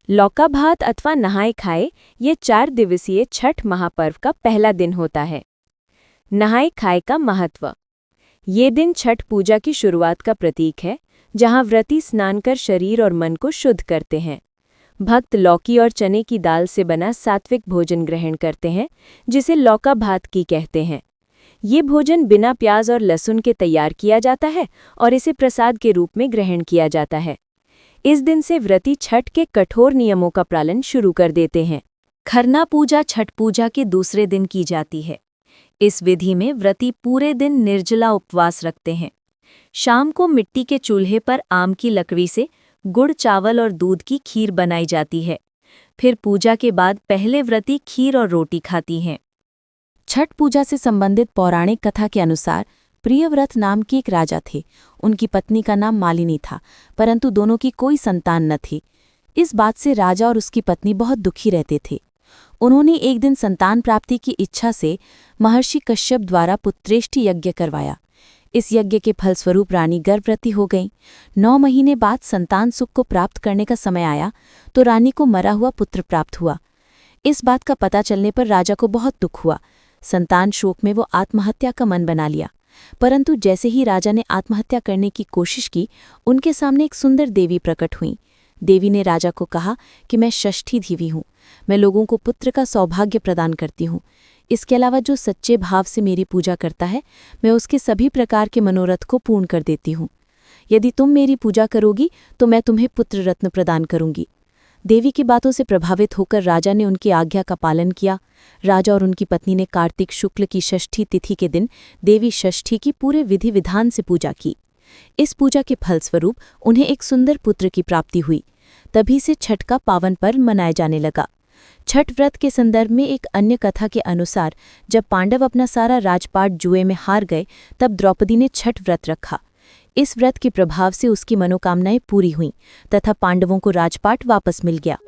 लौका भात अथवा नहाए खाए ये 4 दिवसीय छठ महापर्व का पहला दिन होता है। नहाए खाए का महत्व। ये दिन छठ पूजा की शुरुआत का प्रतीक है, जहां व्रती स्नान कर शरीर और मन को शुद्ध करते हैं। भक्त लौकी और चने की दाल से बना सात्विक भोजन ग्रहण करते हैं, जिसे लौका भात की कहते हैं। ये भोजन बिना प्याज और लहसुन के तैयार किया जाता है और इसे प्रसाद के रूप में ग्रहण किया जाता है। इस दिन से व्रती छठ के कठोर नियमों का पालन शुरू कर देते हैं। खरना पूजा छठ पूजा के दूसरे दिन की जाती है। इस विधि में व्रती पूरे दिन निर्जला उपवास रखते हैं। शाम को मिट्टी के चूल्हे पर आम की लकड़ी से गुड़, चावल और दूध की खीर बनाई जाती है। फिर पूजा के बाद पहले व्रती खीर और रोटी खाती हैं। छठ पूजा से संबंधित पौराणिक कथा के अनुसार प्रियव्रत नाम के एक राजा थे। उनकी पत्नी का नाम मालिनी था, परंतु दोनों की कोई संतान न थी। इस बात से राजा और उसकी पत्नी बहुत दुखी रहते थे। उन्होंने एक दिन संतान प्राप्ति की इच्छा से महर्षि कश्यप द्वारा पुत्रेष्टि यज्ञ करवाया। इस यज्ञ के फलस्वरूप रानी गर्भवती हो गईं। 9 महीने बाद संतान सुख को प्राप्त करने का समय आया तो रानी को मरा हुआ पुत्र प्राप्त हुआ। इस बात का पता चलने पर राजा को बहुत दुख हुआ। संतान शोक में वो आत्महत्या का मन बना लिया। परंतु जैसे ही राजा ने आत्महत्या करने की कोशिश की, उनके सामने एक सुंदर देवी प्रकट हुई। देवी ने राजा को कहा कि मैं षष्ठी देवी हूँ। मैं लोगों को पुत्र का सौभाग्य प्रदान करती हूँ। इसके अलावा जो सच्चे भाव से मेरी पूजा करता है, मैं उसके सभी प्रकार के मनोरथ को पूर्ण कर देती हूँ। यदि तुम मेरी पूजा करोगी तो मैं तुम्हें पुत्र रत्न प्रदान करूंगी। देवी की बातों से प्रभावित होकर राजा ने उनकी आज्ञा का पालन किया। राजा और उनकी पत्नी ने कार्तिक शुक्ल की षष्ठी तिथि के दिन देवी षष्ठी की पूरे विधि विधान से पूजा की। इस पूजा के फलस्वरूप उन्हें एक सुंदर पुत्र की प्राप्ति हुई। तभी से छठ का पावन पर्व मनाया जाने लगा। छठ व्रत के संदर्भ में एक अन्य कथा के अनुसार जब पांडव अपना सारा राजपाट जुए में हार गए, तब द्रौपदी ने छठ व्रत रखा। इस व्रत के प्रभाव से उसकी मनोकामनाएं पूरी हुईं तथा पांडवों को राजपाट वापस मिल गया।